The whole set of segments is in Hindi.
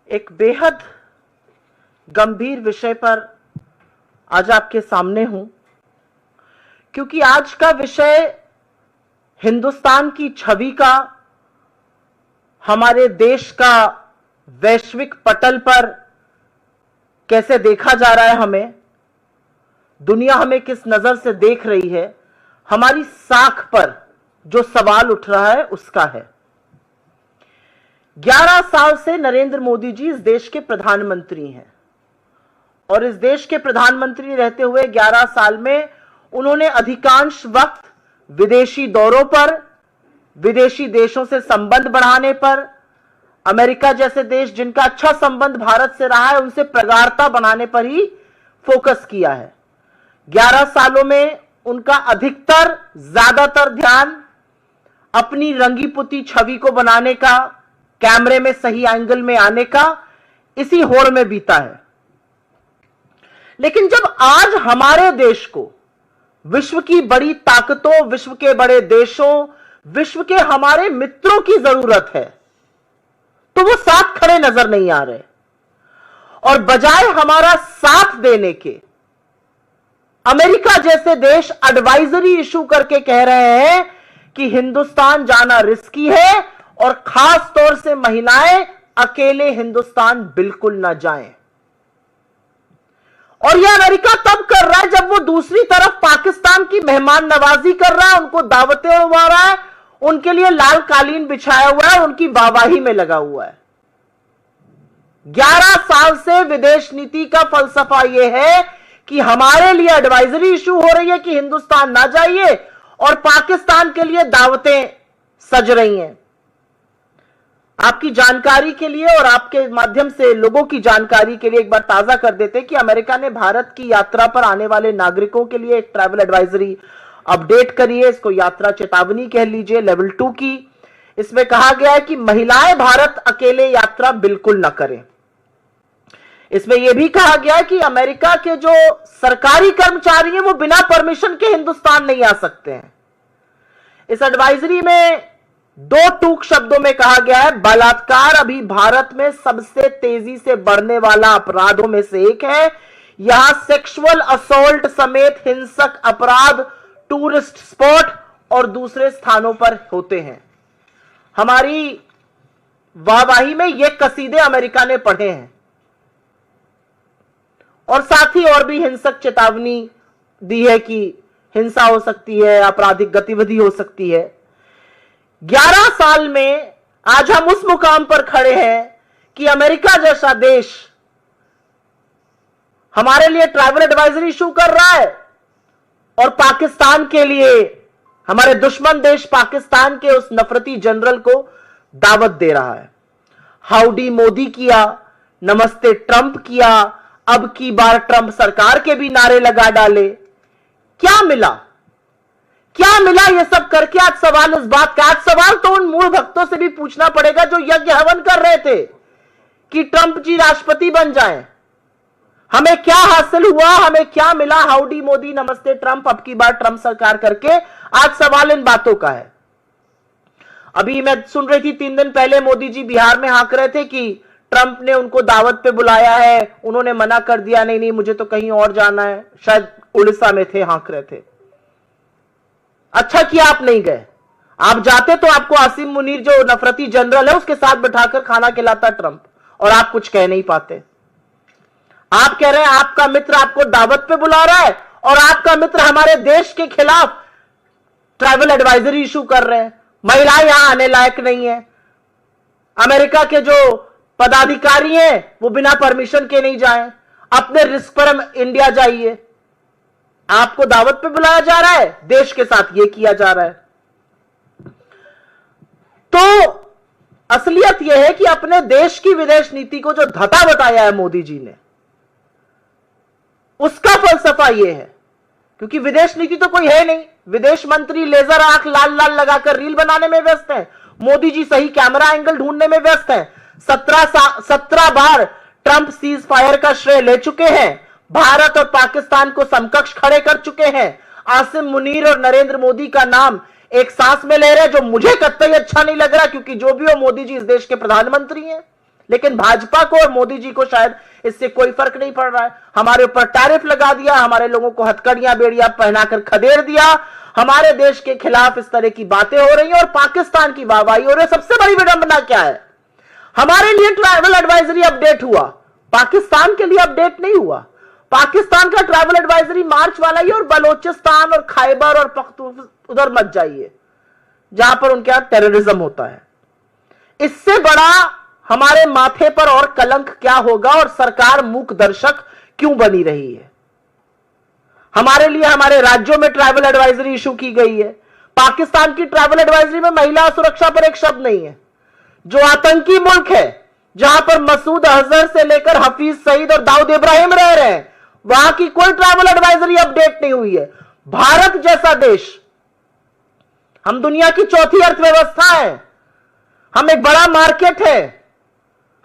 एक बेहद गंभीर विषय पर आज आपके सामने हूं, क्योंकि आज का विषय हिंदुस्तान की छवि का, हमारे देश का वैश्विक पटल पर कैसे देखा जा रहा है, हमें दुनिया हमें किस नजर से देख रही है, हमारी साख पर जो सवाल उठ रहा है उसका है। 11 साल से नरेंद्र मोदी जी इस देश के प्रधानमंत्री हैं और इस देश के प्रधानमंत्री रहते हुए 11 साल में उन्होंने अधिकांश वक्त विदेशी दौरों पर, विदेशी देशों से संबंध बढ़ाने पर, अमेरिका जैसे देश जिनका अच्छा संबंध भारत से रहा है उनसे प्रगाढ़ता बनाने पर ही फोकस किया है। 11 सालों में उनका अधिकतर, ज्यादातर ध्यान अपनी रंगी पुती छवि को बनाने का, कैमरे में सही एंगल में आने का, इसी होड़ में बीता है। लेकिन जब आज हमारे देश को विश्व की बड़ी ताकतों, विश्व के बड़े देशों, विश्व के हमारे मित्रों की जरूरत है, तो वो साथ खड़े नजर नहीं आ रहे और बजाय हमारा साथ देने के अमेरिका जैसे देश एडवाइजरी इशू करके कह रहे हैं कि हिंदुस्तान जाना रिस्की है और खास तौर से महिलाएं अकेले हिंदुस्तान बिल्कुल ना जाएं। और यह अमेरिका तब कर रहा है जब वो दूसरी तरफ पाकिस्तान की मेहमान नवाजी कर रहा है, उनको दावतें उड़ा रहा है, उनके लिए लाल कालीन बिछाया हुआ है, उनकी वाहवाही में लगा हुआ है। 11 साल से विदेश नीति का फलसफा यह है कि हमारे लिए एडवाइजरी इशू हो रही है कि हिंदुस्तान ना जाइए और पाकिस्तान के लिए दावतें सज रही हैं। आपकी जानकारी के लिए और आपके माध्यम से लोगों की जानकारी के लिए एक बार ताजा कर देते कि अमेरिका ने भारत की यात्रा पर आने वाले नागरिकों के लिए एक ट्रैवल एडवाइजरी अपडेट करी है। इसको यात्रा चेतावनी कह लीजिए, लेवल 2 की। इसमें कहा गया है कि महिलाएं भारत अकेले यात्रा बिल्कुल न करें। इसमें यह भी कहा गया है कि अमेरिका के जो सरकारी कर्मचारी हैं वो बिना परमिशन के हिंदुस्तान नहीं आ सकते हैं। इस एडवाइजरी में 2 टूक शब्दों में कहा गया है, बलात्कार अभी भारत में सबसे तेजी से बढ़ने वाला अपराधों में से एक है। यहां सेक्सुअल असॉल्ट समेत हिंसक अपराध टूरिस्ट स्पॉट और दूसरे स्थानों पर होते हैं। हमारी वाहवाही में ये कसीदे अमेरिका ने पढ़े हैं और साथ ही और भी हिंसक चेतावनी दी है कि हिंसा हो सकती है, आपराधिक गतिविधि हो सकती है। 11 साल में आज हम उस मुकाम पर खड़े हैं कि अमेरिका जैसा देश हमारे लिए ट्रैवल एडवाइजरी इशू कर रहा है और पाकिस्तान के लिए, हमारे दुश्मन देश पाकिस्तान के उस नफरती जनरल को दावत दे रहा है। हाउडी मोदी किया, नमस्ते ट्रंप किया, अब की बार ट्रंप सरकार के भी नारे लगा डाले। क्या मिला, क्या मिला ये सब करके? आज सवाल इस बात का, आज सवाल तो उन मूल भक्तों से भी पूछना पड़ेगा जो यज्ञ हवन कर रहे थे कि ट्रंप जी राष्ट्रपति बन जाएं। हमें क्या हासिल हुआ, हमें क्या मिला? हाउडी मोदी, नमस्ते ट्रंप, अब की बार ट्रंप सरकार करके आज सवाल इन बातों का है। अभी मैं सुन रही थी 3 दिन पहले मोदी जी बिहार में हाँक रहे थे कि ट्रंप ने उनको दावत पे बुलाया है, उन्होंने मना कर दिया, नहीं नहीं मुझे तो कहीं और जाना है। शायद उड़ीसा में थे, हाँक रहे थे। अच्छा किया आप नहीं गए। आप जाते तो आपको आसिम मुनीर जो नफरती जनरल है उसके साथ बिठाकर खाना खिलाता ट्रंप, और आप कुछ कह नहीं पाते। आप कह रहे हैं आपका मित्र आपको दावत पे बुला रहा है और आपका मित्र हमारे देश के खिलाफ ट्रैवल एडवाइजरी इशू कर रहे हैं। महिलाएं यहां आने लायक नहीं है। अमेरिका के जो पदाधिकारी हैं वो बिना परमिशन के नहीं जाएं, अपने रिस्क पर इंडिया जाइए। आपको दावत पे बुलाया जा रहा है, देश के साथ ये किया जा रहा है। तो असलियत यह है कि अपने देश की विदेश नीति को जो धता बताया है मोदी जी ने, उसका फलसफा यह है, क्योंकि विदेश नीति तो कोई है नहीं। विदेश मंत्री लेजर आंख लाल लाल लगाकर रील बनाने में व्यस्त हैं, मोदी जी सही कैमरा एंगल ढूंढने में व्यस्त हैं। 17 बार ट्रंप सीज फायर का श्रेय ले चुके हैं, भारत और पाकिस्तान को समकक्ष खड़े कर चुके हैं। आसिम मुनीर और नरेंद्र मोदी का नाम एक सांस में ले रहे हैं, जो मुझे कतई अच्छा नहीं लग रहा, क्योंकि जो भी हो मोदी जी इस देश के प्रधानमंत्री हैं। लेकिन भाजपा को और मोदी जी को शायद इससे कोई फर्क नहीं पड़ रहा है। हमारे ऊपर टैरिफ लगा दिया, हमारे लोगों को हथकड़ियां बेड़ियां पहनाकर खदेड़ दिया, हमारे देश के खिलाफ इस तरह की बातें हो रही हैं और पाकिस्तान की वाहवाही हो रही है। सबसे बड़ी विडंबना क्या है, हमारे लिए ट्रैवल एडवाइजरी अपडेट हुआ, पाकिस्तान के लिए अपडेट नहीं हुआ। पाकिस्तान का ट्रैवल एडवाइजरी मार्च वाला ही, और बलोचिस्तान और खैबर और पख्तूनख्वा उधर मत जाइए जहां पर उनके यहां टेररिज्म होता है। इससे बड़ा हमारे माथे पर और कलंक क्या होगा, और सरकार मूक दर्शक क्यों बनी रही है। हमारे लिए हमारे राज्यों में ट्रैवल एडवाइजरी इशू की गई है। पाकिस्तान की ट्रैवल एडवाइजरी में महिला सुरक्षा पर एक शब्द नहीं है। जो आतंकी मुल्क है, जहां पर मसूद अजहर से लेकर हफीज सईद और दाऊद इब्राहिम रह रहे हैं, वहां की कोई ट्रैवल एडवाइजरी अपडेट नहीं हुई है। भारत जैसा देश, हम दुनिया की चौथी अर्थव्यवस्था है, हम एक बड़ा मार्केट है,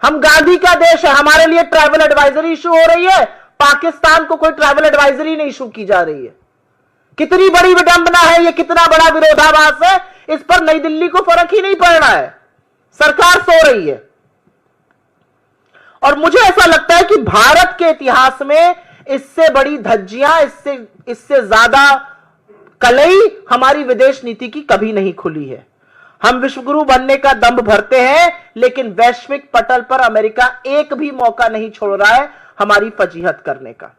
हम गांधी का देश है, हमारे लिए ट्रैवल एडवाइजरी इशू हो रही है, पाकिस्तान को कोई ट्रैवल एडवाइजरी नहीं इशू की जा रही है। कितनी बड़ी विडंबना है ये, कितना बड़ा विरोधाभास है। इस पर नई दिल्ली को फर्क ही नहीं पड़ रहा है, सरकार सो रही है। और मुझे ऐसा लगता है कि भारत के इतिहास में इससे बड़ी धज्जियां, इससे ज्यादा कलई हमारी विदेश नीति की कभी नहीं खुली है। हम विश्वगुरु बनने का दंभ भरते हैं, लेकिन वैश्विक पटल पर अमेरिका एक भी मौका नहीं छोड़ रहा है हमारी फजीहत करने का।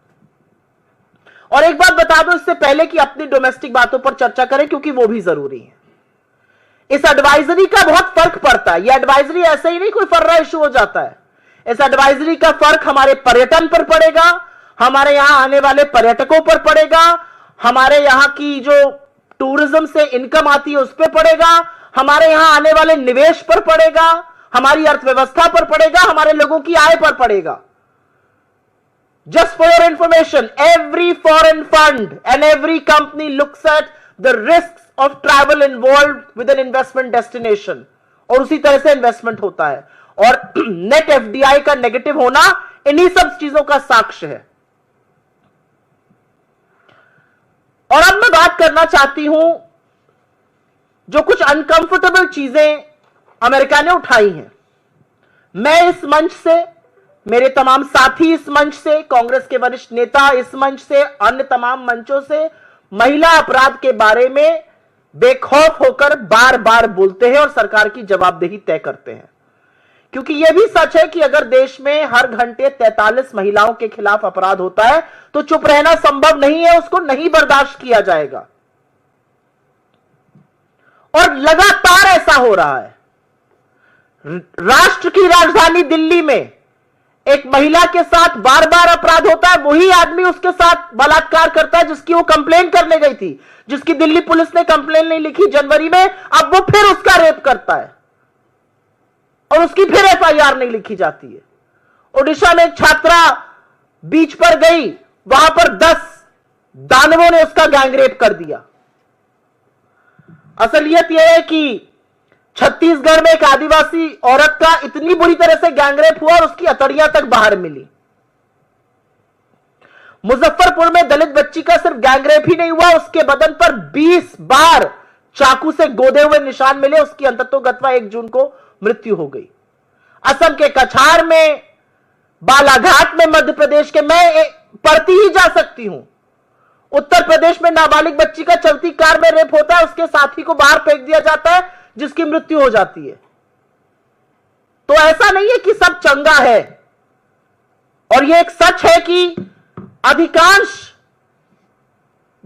और एक बात बता दो इससे पहले कि अपनी डोमेस्टिक बातों पर चर्चा करें, क्योंकि वो भी जरूरी है। इस एडवाइजरी का बहुत फर्क पड़ता है। यह एडवाइजरी ऐसे ही नहीं कोई फर्रा इशू हो जाता है। इस एडवाइजरी का फर्क हमारे पर्यटन पर पड़ेगा, हमारे यहां आने वाले पर्यटकों पर पड़ेगा, हमारे यहां की जो टूरिज्म से इनकम आती है उस पर पड़ेगा, हमारे यहां आने वाले निवेश पर पड़ेगा, हमारी अर्थव्यवस्था पर पड़ेगा, हमारे लोगों की आय पर पड़ेगा। Just for your information, every foreign fund and every company looks at the risks of travel involved with an investment destination, और उसी तरह से इन्वेस्टमेंट होता है। और नेट एफडीआई का नेगेटिव होना इन्हीं सब चीजों का साक्ष्य है। और अब मैं बात करना चाहती हूं, जो कुछ अनकंफर्टेबल चीजें अमेरिका ने उठाई हैं। मैं इस मंच से, मेरे तमाम साथी इस मंच से, कांग्रेस के वरिष्ठ नेता इस मंच से, अन्य तमाम मंचों से महिला अपराध के बारे में बेखौफ होकर बार बार बोलते हैं और सरकार की जवाबदेही तय करते हैं। क्योंकि यह भी सच है कि अगर देश में हर घंटे 43 महिलाओं के खिलाफ अपराध होता है तो चुप रहना संभव नहीं है, उसको नहीं बर्दाश्त किया जाएगा। और लगातार ऐसा हो रहा है। राष्ट्र की राजधानी दिल्ली में एक महिला के साथ बार बार अपराध होता है, वही आदमी उसके साथ बलात्कार करता है जिसकी वो कंप्लेन करने गई थी, जिसकी दिल्ली पुलिस ने कंप्लेन नहीं लिखी जनवरी में, अब वो फिर उसका रेप करता है और उसकी फिर एफआईआर नहीं लिखी जाती है। ओडिशा में एक छात्रा बीच पर गई, वहां पर 10 दानवों ने उसका गैंगरेप कर दिया। असलियत यह है कि छत्तीसगढ़ में एक आदिवासी औरत का इतनी बुरी तरह से गैंगरेप हुआ और उसकी अतड़ियां तक बाहर मिली। मुजफ्फरपुर में दलित बच्ची का सिर्फ गैंगरेप ही नहीं हुआ, उसके बदन पर 20 बार चाकू से गोदे हुए निशान मिले, उसकी अंततोगत्वा 1 जून को मृत्यु हो गई। असम के कछार में, बालाघाट में, मध्य प्रदेश के, मैं पढ़ती ही जा सकती हूं। उत्तर प्रदेश में नाबालिग बच्ची का चलती कार में रेप होता है, उसके साथी को बाहर फेंक दिया जाता है जिसकी मृत्यु हो जाती है। तो ऐसा नहीं है कि सब चंगा है। और यह एक सच है कि अधिकांश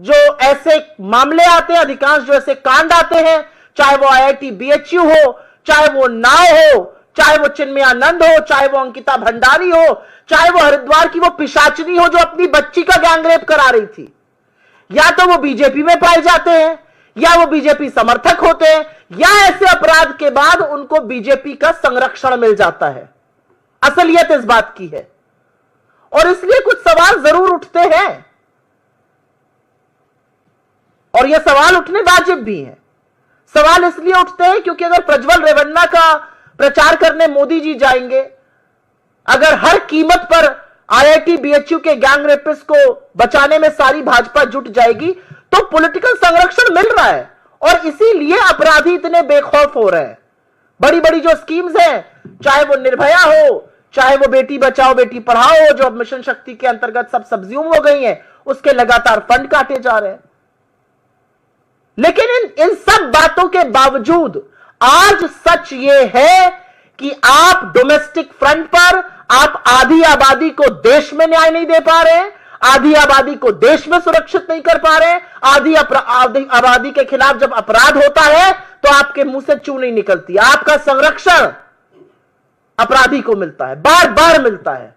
जो ऐसे मामले आते हैं, अधिकांश जो ऐसे कांड आते हैं, चाहे वो आईआईटी बीएचयू हो, चाहे वो नाव हो, चाहे वो चिन्मयानंद हो, चाहे वो अंकिता भंडारी हो, चाहे वो हरिद्वार की वो पिशाचनी हो जो अपनी बच्ची का गैंगरेप करा रही थी, या तो वो बीजेपी में पाए जाते हैं, या वो बीजेपी समर्थक होते हैं, या ऐसे अपराध के बाद उनको बीजेपी का संरक्षण मिल जाता है। असलियत इस बात की है। और इसलिए कुछ सवाल जरूर उठते हैं, और ये सवाल उठने वाजिब भी हैं। सवाल इसलिए उठते हैं क्योंकि अगर प्रज्वल रेवन्ना का प्रचार करने मोदी जी जाएंगे, अगर हर कीमत पर आईआईटी बीएचयू के गैंग रेपिस्ट को बचाने में सारी भाजपा जुट जाएगी, तो पॉलिटिकल संरक्षण मिल रहा है और इसीलिए अपराधी इतने बेखौफ हो रहे हैं। बड़ी बड़ी जो स्कीम्स हैं, चाहे वो निर्भया हो, चाहे वो बेटी बचाओ बेटी पढ़ाओ हो, जो अब मिशन शक्ति के अंतर्गत सब सब्ज्यूम हो गई हैं, उसके लगातार फंड काटे जा रहे हैं। लेकिन इन सब बातों के बावजूद आज सच ये है कि आप डोमेस्टिक फ्रंट पर आप आधी आबादी को देश में न्याय नहीं दे पा रहे, आधी आबादी को देश में सुरक्षित नहीं कर पा रहे, आधी आबादी के खिलाफ जब अपराध होता है तो आपके मुंह से चू नहीं निकलती। आपका संरक्षण अपराधी को मिलता है, बार बार मिलता है।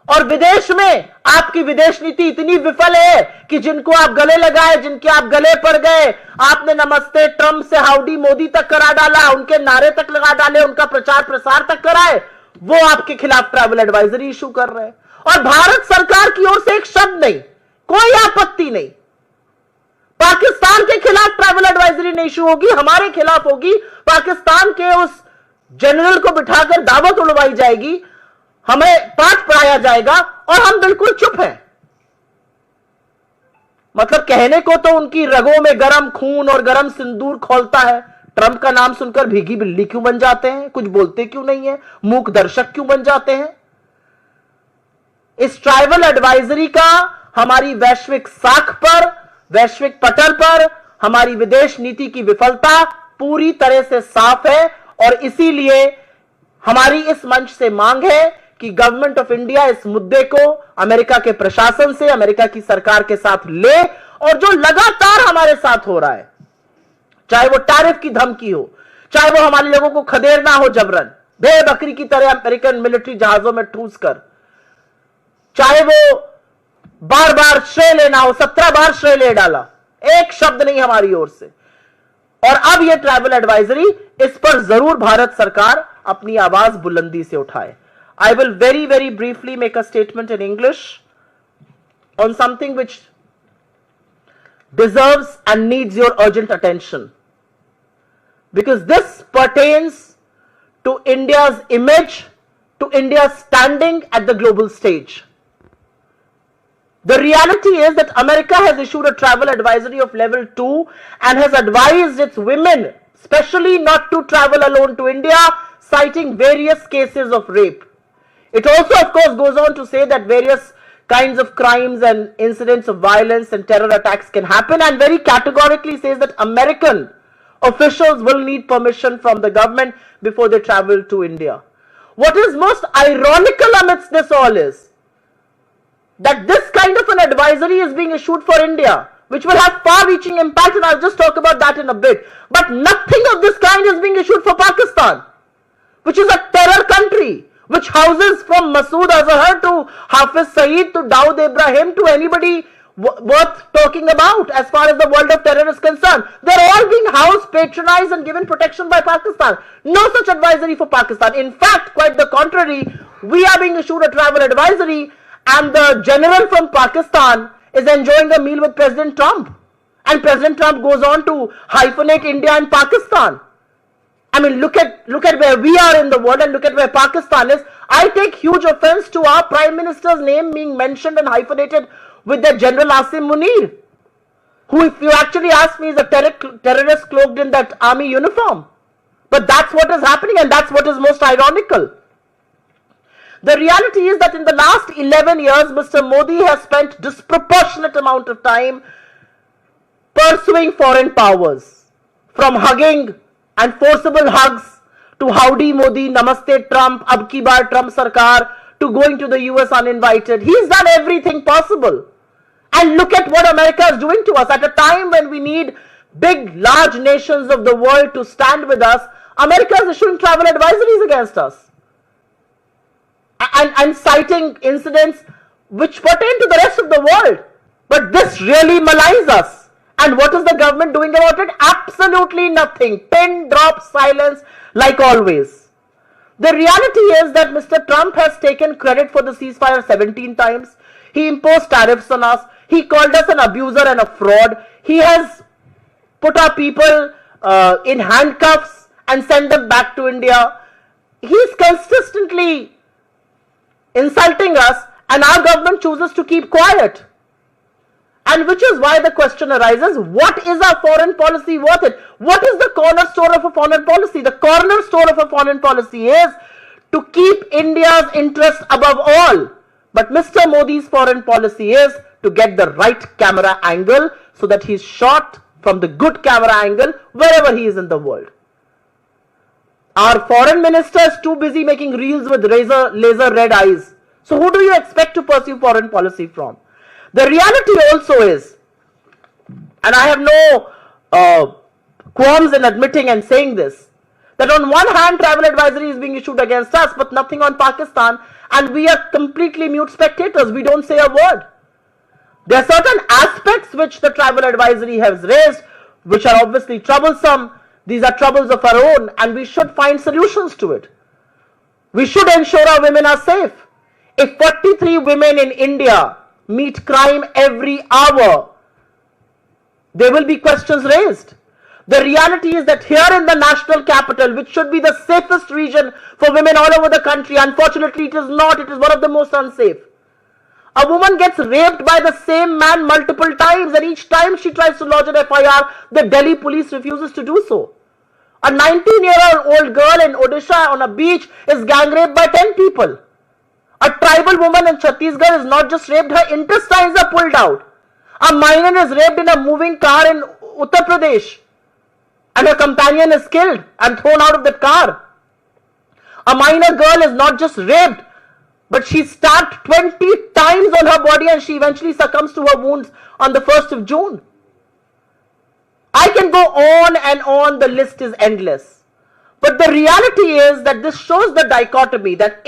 और विदेश में आपकी विदेश नीति इतनी विफल है कि जिनको आप गले लगाए, जिनके आप गले पड़ गए, आपने नमस्ते ट्रंप से हाउडी मोदी तक करा डाला, उनके नारे तक लगा डाले, उनका प्रचार प्रसार तक कराए, वो आपके खिलाफ ट्रैवल एडवाइजरी इशू कर रहे हैं। और भारत सरकार की ओर से एक शब्द नहीं, कोई आपत्ति नहीं। पाकिस्तान के खिलाफ ट्रैवल एडवाइजरी नहीं इशू होगी, हमारे खिलाफ होगी। पाकिस्तान के उस जनरल को बिठाकर दावत उड़वाई जाएगी, हमें पाठ पढ़ाया जाएगा और हम बिल्कुल चुप हैं। मतलब कहने को तो उनकी रगों में गरम खून और गरम सिंदूर खौलता है। ट्रंप का नाम सुनकर भीगी बिल्ली क्यों बन जाते हैं, कुछ बोलते क्यों नहीं है, मूक दर्शक क्यों बन जाते हैं। इस ट्राइबल एडवाइजरी का हमारी वैश्विक साख पर, वैश्विक पटल पर हमारी विदेश नीति की विफलता पूरी तरह से साफ है। और इसीलिए हमारी इस मंच से मांग है कि गवर्नमेंट ऑफ इंडिया इस मुद्दे को अमेरिका के प्रशासन से, अमेरिका की सरकार के साथ ले, और जो लगातार हमारे साथ हो रहा है, चाहे वो टैरिफ की धमकी हो, चाहे वो हमारे लोगों को खदेड़ना हो जबरन भेड़ बकरी की तरह अमेरिकन मिलिट्री जहाजों में ठूस कर, चाहे वो बार बार श्रेय लेना हो, 17 बार श्रेय ले डाला, एक शब्द नहीं हमारी ओर से। और अब यह ट्रैवल एडवाइजरी, इस पर जरूर भारत सरकार अपनी आवाज बुलंदी से उठाए। I will very briefly make a statement in English on something which deserves and needs your urgent attention, because this pertains to India's image, to India's standing at the global stage. The reality is that America has issued a travel advisory of level 2 and has advised its women, especially, not to travel alone to India, citing various cases of rape. It also, of course, goes on to say that various kinds of crimes and incidents of violence and terror attacks can happen, and very categorically says that American officials will need permission from the government before they travel to India. What is most ironical amidst this all is that this kind of an advisory is being issued for India, which will have far-reaching impact, and I'll just talk about that in a bit. But nothing of this kind is being issued for Pakistan, which is a terror country, which houses from Masood Azhar to Hafiz Saeed to Dawood Ibrahim to anybody worth talking about as far as the world of terror is concerned. They're all being housed, patronized and given protection by Pakistan. No such advisory for Pakistan. In fact, quite the contrary, we are being issued a travel advisory, and the general from Pakistan is enjoying a meal with President Trump. And President Trump goes on to hyphenate India and Pakistan. I mean, look at where we are in the world and look at where Pakistan is. I take huge offense to our Prime Minister's name being mentioned and hyphenated with the General Asim Munir, who, if you actually ask me, is a terrorist cloaked in that army uniform. But that's what is happening, and that's what is most ironical. The reality is that in the last 11 years, Mr. Modi has spent disproportionate amount of time pursuing foreign powers, from hugging and forcible hugs to howdy Modi, namaste Trump, ab ki baar Trump sarkar, to going to the US uninvited. He's done everything possible. And look at what America is doing to us. At a time when we need big, large nations of the world to stand with us, America is issuing travel advisories against us. And citing incidents which pertain to the rest of the world. But this really maligns us. And what is the government doing about it? Absolutely nothing. Pin drop silence like always. The reality is that Mr. Trump has taken credit for the ceasefire 17 times. He imposed tariffs on us. He called us an abuser and a fraud. He has put our people in handcuffs and sent them back to India. He's consistently insulting us, and our government chooses to keep quiet. And which is why the question arises, what is our foreign policy worth it? What is the cornerstone of a foreign policy? The cornerstone of a foreign policy is to keep India's interests above all. But Mr. Modi's foreign policy is to get the right camera angle so that he's shot from the good camera angle wherever he is in the world. Our foreign minister is too busy making reels with laser red eyes. So who do you expect to pursue foreign policy from? The reality also is, and I have no qualms in admitting and saying this, that on one hand travel advisory is being issued against us, but nothing on Pakistan, and we are completely mute spectators. We don't say a word. There are certain aspects which the travel advisory has raised, which are obviously troublesome. These are troubles of our own, and we should find solutions to it. We should ensure our women are safe. If 43 women in India meet crime every hour, there will be questions raised. The reality is that here in the national capital, which should be the safest region for women all over the country, unfortunately it is not. It is one of the most unsafe. A woman gets raped by the same man multiple times, and each time she tries to lodge an FIR, the Delhi police refuses to do so. A 19-year-old girl in Odisha on a beach is gang raped by 10 people. A tribal woman in Chhattisgarh is not just raped, her intestines are pulled out. A minor is raped in a moving car in Uttar Pradesh, and her companion is killed and thrown out of the car. A minor girl is not just raped, but she's stabbed 20 times on her body, and she eventually succumbs to her wounds on the 1st of June. I can go on and on, the list is endless. But the reality is that this shows the dichotomy that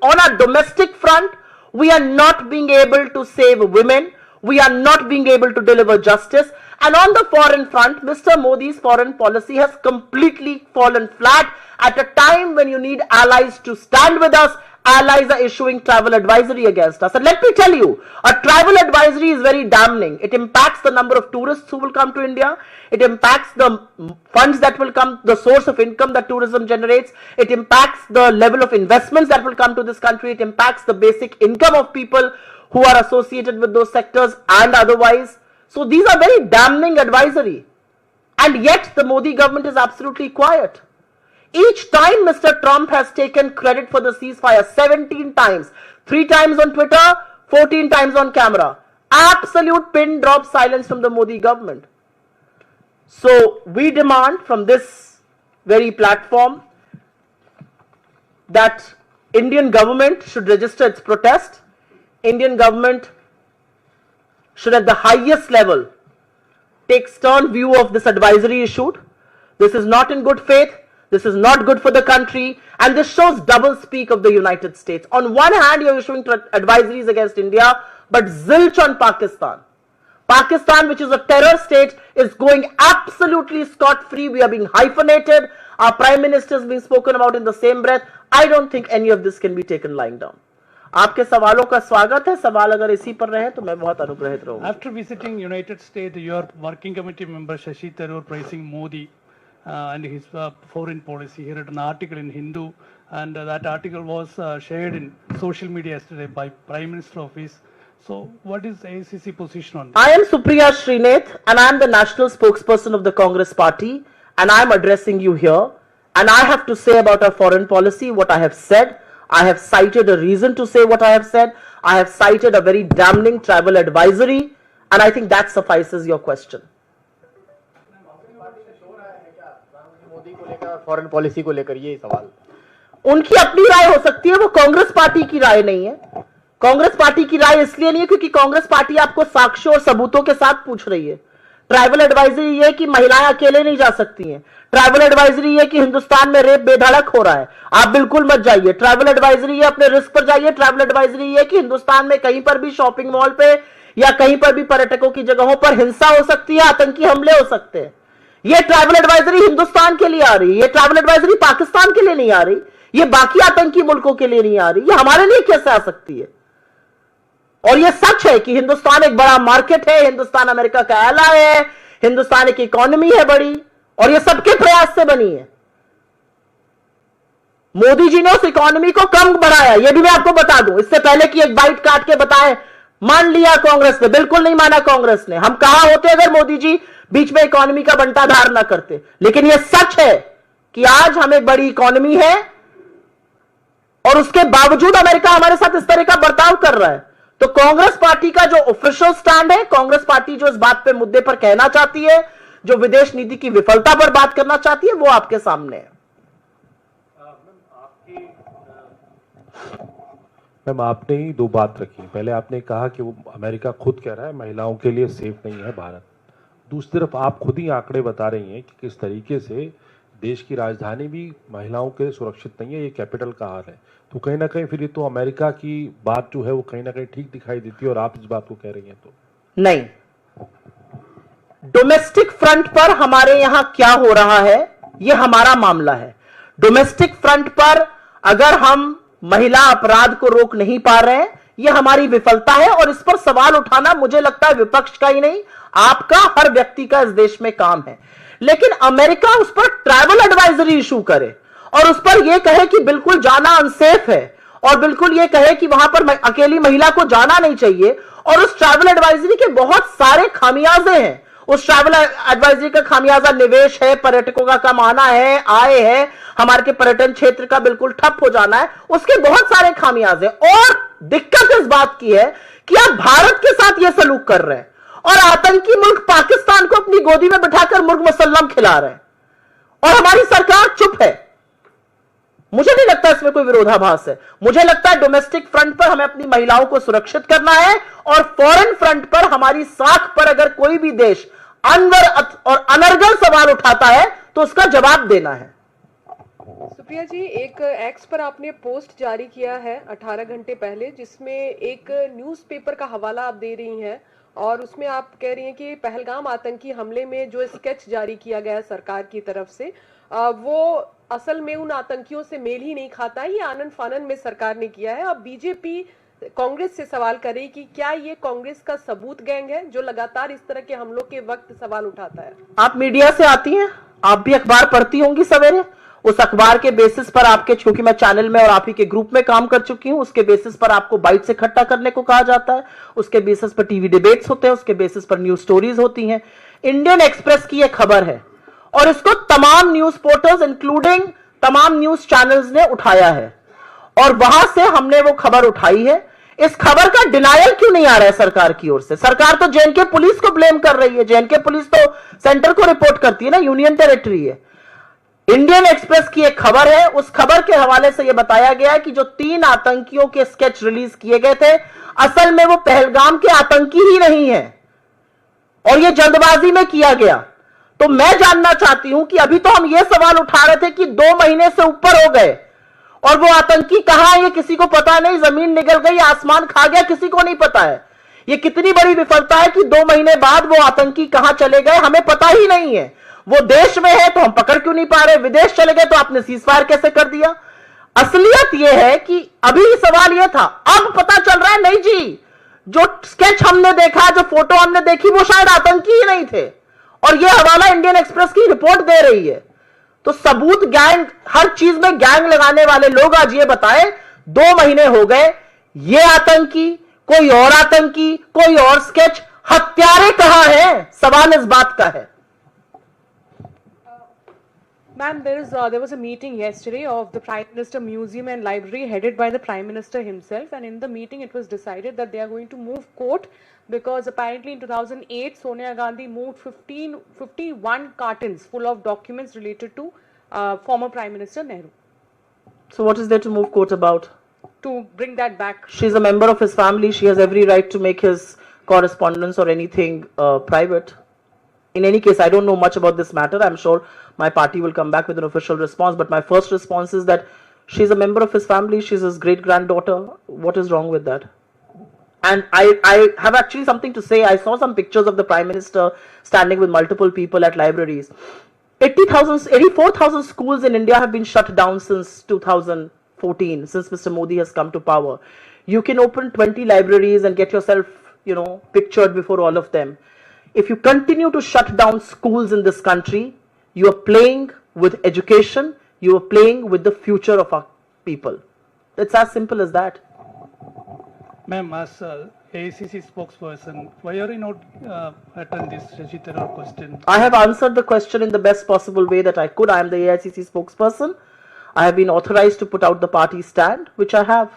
on a domestic front, we are not being able to save women, we are not being able to deliver justice, and on the foreign front, Mr. Modi's foreign policy has completely fallen flat at a time when you need allies to stand with us. Allies are issuing travel advisory against us. And let me tell you, a travel advisory is very damning. It impacts the number of tourists who will come to India. It impacts the funds that will come, the source of income that tourism generates. It impacts the level of investments that will come to this country. It impacts the basic income of people who are associated with those sectors and otherwise. So these are very damning advisory. And yet the Modi government is absolutely quiet. Each time Mr. Trump has taken credit for the ceasefire, 17 times, 3 times on Twitter, 14 times on camera. Absolute pin drop silence from the Modi government. So we demand from this very platform that Indian government should register its protest. Indian government should at the highest level take stern view of this advisory issued. This is not in good faith. This is not good for the country, and this shows double speak of the United States. On one hand, you're issuing advisories against India, but zilch on Pakistan. Pakistan, which is a terror state, is going absolutely scot-free. We are being hyphenated. Our Prime Minister is being spoken about in the same breath. I don't think any of this can be taken lying down. आपके सवालों का स्वागत है. सवाल अगर इसी पर रहे तो मैं बहुत अनुग्रहित रहूंगा. After visiting United States, your working committee member Shashi Tharoor praising Modi and his foreign policy. He read an article in Hindu, and that article was shared in social media yesterday by Prime Minister Office. So what is AICC position on this? I am Supriya Srinath, and I am the national spokesperson of the Congress party, and I am addressing you here. And I have to say about our foreign policy what I have said. I have cited a reason to say what I have said. I have cited a very damning travel advisory, and I think that suffices your question. Foreign policy को लेकर ये सवाल उनकी अपनी राय हो सकती है, वो कांग्रेस पार्टी की राय नहीं है. कांग्रेस पार्टी की राय इसलिए नहीं है क्योंकि कांग्रेस पार्टी आपको साक्ष्यों और सबूतों के साथ पूछ रही है. ट्राइबल एडवाइजरी ये कि महिलाएं अकेले नहीं जा सकती हैं. ट्राइबल एडवाइजरी ये कि हिंदुस्तान में रेप बेधड़क हो रहा है, आप बिल्कुल मत जाइए. ट्राइबल एडवाइजरी ये अपने रिस्क पर जाइए. ट्राइबल एडवाइजरी ये कि हिंदुस्तान में कहीं पर भी शॉपिंग मॉल पे या कहीं पर भी पर्यटकों की जगहों पर हिंसा हो सकती है, आतंकी हमले हो सकते हैं. ये ट्राइबल एडवाइजरी हिंदुस्तान के लिए आ रही है. ये ट्राइबल एडवाइजरी पाकिस्तान के लिए नहीं आ रही. ये बाकी आतंकी मुल्कों के लिए नहीं आ रही. ये हमारे लिए कैसे आ सकती है? और ये सच है कि हिंदुस्तान एक बड़ा मार्केट है, हिंदुस्तान अमेरिका का एलाय है, हिंदुस्तान की इकोनॉमी है बड़ी, और ये सबके प्रयास से बनी है. मोदी जी ने उस इकोनॉमी को कम बढ़ाया, ये भी मैं आपको बता दूं. इससे पहले कि एक बाइट काट के बताएं मान लिया कांग्रेस ने, बिल्कुल नहीं माना कांग्रेस ने। हम कहां होते अगर मोदी जी बीच में इकोनॉमी का बंटाधार ना करते। लेकिन यह सच है कि आज हम एक बड़ी इकोनॉमी है और उसके बावजूद अमेरिका हमारे साथ इस तरह का बर्ताव कर रहा है। तो कांग्रेस पार्टी का जो ऑफिशियल स्टैंड है, कांग्रेस पार्टी जो इस बात पे मुद्दे पर कहना चाहती है, जो विदेश नीति की विफलता पर बात करना चाहती है, वो आपके सामने है। मैम, आपने ही दो बात रखी। पहले आपने कहा कि वो अमेरिका खुद कह रहा है महिलाओं के लिए सेफ नहीं है भारत। दूसरी तरफ आप खुद ही आंकड़े बता रही हैं कि किस तरीके से देश की राजधानी भी महिलाओं के लिए सुरक्षित नहीं है, ये कैपिटल का हाल है। तो कहीं ना कहीं फिर ये तो अमेरिका की बात जो है वो कहीं ना कहीं ठीक दिखाई देती है, और आप इस बात को कह रही हैं तो नहीं। डोमेस्टिक फ्रंट पर हमारे यहां क्या हो रहा है, यह हमारा मामला है। डोमेस्टिक फ्रंट पर अगर हम महिला अपराध को रोक नहीं पा रहे हैं, यह हमारी विफलता है। और इस पर सवाल उठाना मुझे लगता है विपक्ष का ही नहीं, आपका, हर व्यक्ति का इस देश में काम है। लेकिन अमेरिका उस पर ट्रैवल एडवाइजरी इशू करे और उस पर यह कहे कि बिल्कुल जाना अनसेफ है, और बिल्कुल यह कहे कि वहां पर अकेली महिला को जाना नहीं चाहिए, और उस ट्रैवल एडवाइजरी के बहुत सारे खामियाजे हैं। उस ट्रैवल एडवाइजरी का खामियाजा निवेश है, पर्यटकों का कम आना है, आय है, हमारे के पर्यटन क्षेत्र का बिल्कुल ठप हो जाना है, उसके बहुत सारे खामियाजे। और दिक्कत इस बात की है कि आप भारत के साथ यह सलूक कर रहे हैं और आतंकी मुल्क पाकिस्तान को अपनी गोदी में बिठाकर मुर्ग मुसल्लम खिला रहे हैं, और हमारी सरकार चुप है। मुझे नहीं लगता इसमें कोई विरोधाभास है। मुझे लगता है डोमेस्टिक फ्रंट पर हमें अपनी महिलाओं को सुरक्षित करना है, और फॉरेन फ्रंट पर हमारी साख पर अगर कोई भी देश अनवर और अनर्गल सवाल उठाता है तो उसका जवाब देना है। सुप्रिया जी, एक एक्स पर आपने पोस्ट जारी किया है 18 घंटे पहले, जिसमें एक न्यूज़पेपर का हवाला आप दे रही हैं, और उसमें आप कह रही हैं कि पहलगाम आतंकी हमले में जो स्केच जारी किया गया सरकार की तरफ से, वो असल में उन आतंकियों से मेल ही नहीं खाता है, ये आनन फानन में सरकार ने किया है। अब बीजेपी कांग्रेस से सवाल कर रही कि क्या ये कांग्रेस का सबूत गैंग है जो लगातार इस तरह के हमलों के वक्त सवाल उठाता है? आप मीडिया से आती हैं, आप भी अखबार पढ़ती होंगी सवेरे। उस अखबार के बेसिस पर आपके, क्योंकि मैं चैनल में और आप ही के ग्रुप में काम कर चुकी हूं, उसके बेसिस पर आपको बाइट से इकट्ठा करने को कहा जाता है, उसके बेसिस पर टीवी डिबेट्स होते हैं, उसके बेसिस पर न्यूज स्टोरीज होती हैं। इंडियन एक्सप्रेस की यह खबर है और इसको तमाम न्यूज पोर्टल्स इंक्लूडिंग तमाम न्यूज चैनल्स ने उठाया है, और वहां से हमने वो खबर उठाई है। इस खबर का डिनायल क्यों नहीं आ रहा है सरकार की ओर से? सरकार तो जेएनके पुलिस को ब्लेम कर रही है। जेएनके पुलिस तो सेंटर को रिपोर्ट करती है ना, यूनियन टेरिटरी है। इंडियन एक्सप्रेस की एक खबर है, उस खबर के हवाले से यह बताया गया है कि जो 3 आतंकियों के स्केच रिलीज किए गए थे, असल में वो पहलगाम के आतंकी ही नहीं है, और यह जल्दबाजी में किया गया। तो मैं जानना चाहती हूं कि अभी तो हम यह सवाल उठा रहे थे कि 2 महीने से ऊपर हो गए और वो आतंकी कहां है ये किसी को पता नहीं, जमीन निगल गई, आसमान खा गया, किसी को नहीं पता है। ये कितनी बड़ी विफलता है कि 2 महीने बाद वो आतंकी कहां चले गए हमें पता ही नहीं है। वो देश में है तो हम पकड़ क्यों नहीं पा रहे, विदेश चले गए तो आपने सीजफायर कैसे कर दिया? असलियत यह है कि अभी सवाल यह था, अब पता चल रहा है नहीं जी, जो स्केच हमने देखा, जो फोटो हमने देखी, वो शायद आतंकी ही नहीं थे, और यह हवाला इंडियन एक्सप्रेस की रिपोर्ट दे रही है। तो सबूत गैंग, हर चीज में गैंग लगाने वाले लोग आज ये बताएं 2 महीने हो गए, ये आतंकी, कोई और आतंकी, कोई और स्केच, हत्यारे कहां हैं? सवाल इस बात का है। Ma'am, there was a meeting yesterday of the Prime Minister Museum and Library headed by the Prime Minister himself, and in the meeting it was decided that they are going to move court because apparently in 2008 Sonia Gandhi moved 51 cartons full of documents related to former Prime Minister Nehru. So what is there to move court about? To bring that back. She's a member of his family. She has every right to make his correspondence or anything private. In any case, I don't know much about this matter. I'm sure my party will come back with an official response, but my first response is that she's a member of his family. She's his great-granddaughter. What is wrong with that? And I have actually something to say. I saw some pictures of the Prime Minister standing with multiple people at libraries. 84,000 schools in India have been shut down since 2014, since Mr. Modi has come to power. You can open 20 libraries and get yourself, pictured before all of them. If you continue to shut down schools in this country, you are playing with education, you are playing with the future of our people. It's as simple as that. Ma'am, as AICC spokesperson. Why are you not attend this Shashi Tharoor question? I have answered the question in the best possible way that I could. I am the AICC spokesperson. I have been authorized to put out the party stand, which I have.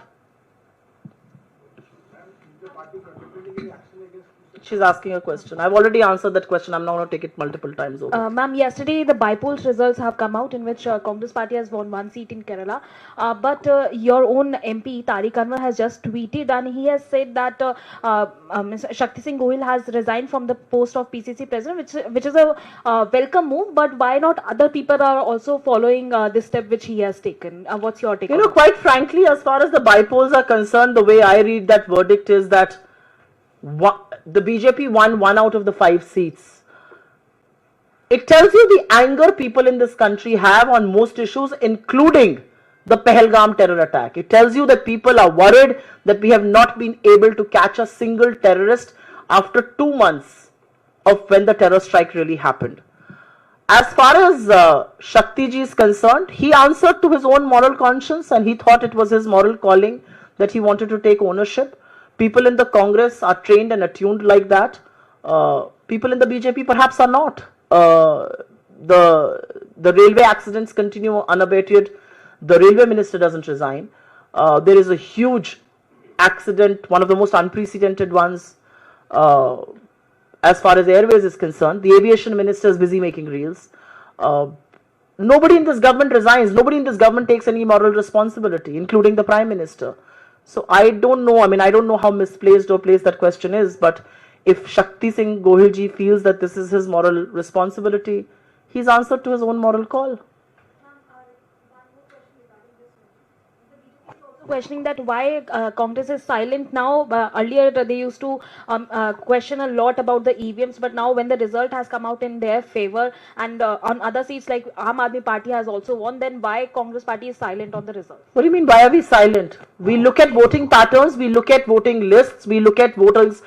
She's asking a question. I've already answered that question. I'm not going to take it multiple times over. Ma'am, yesterday the by-polls results have come out in which Congress party has won one seat in Kerala. But your own MP, Tariq Anwar, has just tweeted and he has said that Ms. Shakti Singh Gohil has resigned from the post of PCC president, which is a welcome move. But why not other people are also following this step which he has taken? What's your take You on know, it? quite frankly, as far as the by-polls are concerned, the way I read that verdict is that the BJP won 1 out of the 5 seats. It tells you the anger people in this country have on most issues, including the Pahalgam terror attack. It tells you that people are worried that we have not been able to catch a single terrorist after 2 months of when the terror strike really happened. As far as Shakti ji is concerned, he answered to his own moral conscience and he thought it was his moral calling that he wanted to take ownership. People in the Congress are trained and attuned like that. People in the BJP perhaps are not. The railway accidents continue unabated. The railway minister doesn't resign. There is a huge accident, one of the most unprecedented ones as far as airways is concerned. The aviation minister is busy making reels. Nobody in this government resigns. Nobody in this government takes any moral responsibility, including the Prime Minister. So I don't know, I don't know how misplaced or placed that question is, but if Shakti Singh Gohil ji feels that this is his moral responsibility, he's answered to his own moral call. Questioning that why Congress is silent now. Earlier they used to question a lot about the EVMs, but now when the result has come out in their favor and on other seats like Aam Aadmi Party has also won, then why Congress party is silent on the result? What do you mean, why are we silent? We look at voting patterns, we look at voting lists, we look at voters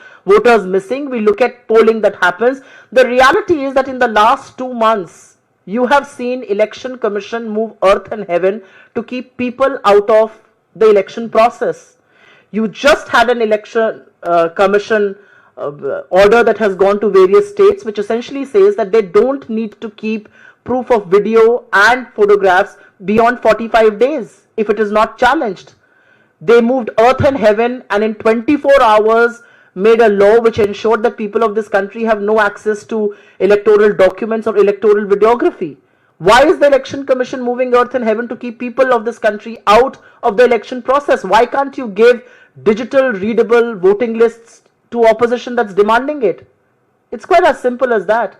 missing, we look at polling that happens. The reality is that in the last 2 months, you have seen Election Commission move earth and heaven to keep people out of the election process. You just had an election commission order that has gone to various states, which essentially says that they don't need to keep proof of video and photographs beyond 45 days if it is not challenged. They moved earth and heaven and in 24 hours made a law which ensured that people of this country have no access to electoral documents or electoral videography. Why is the Election Commission moving earth and heaven to keep people of this country out of the election process? Why can't you give digital, readable voting lists to opposition that's demanding it? It's quite as simple as that.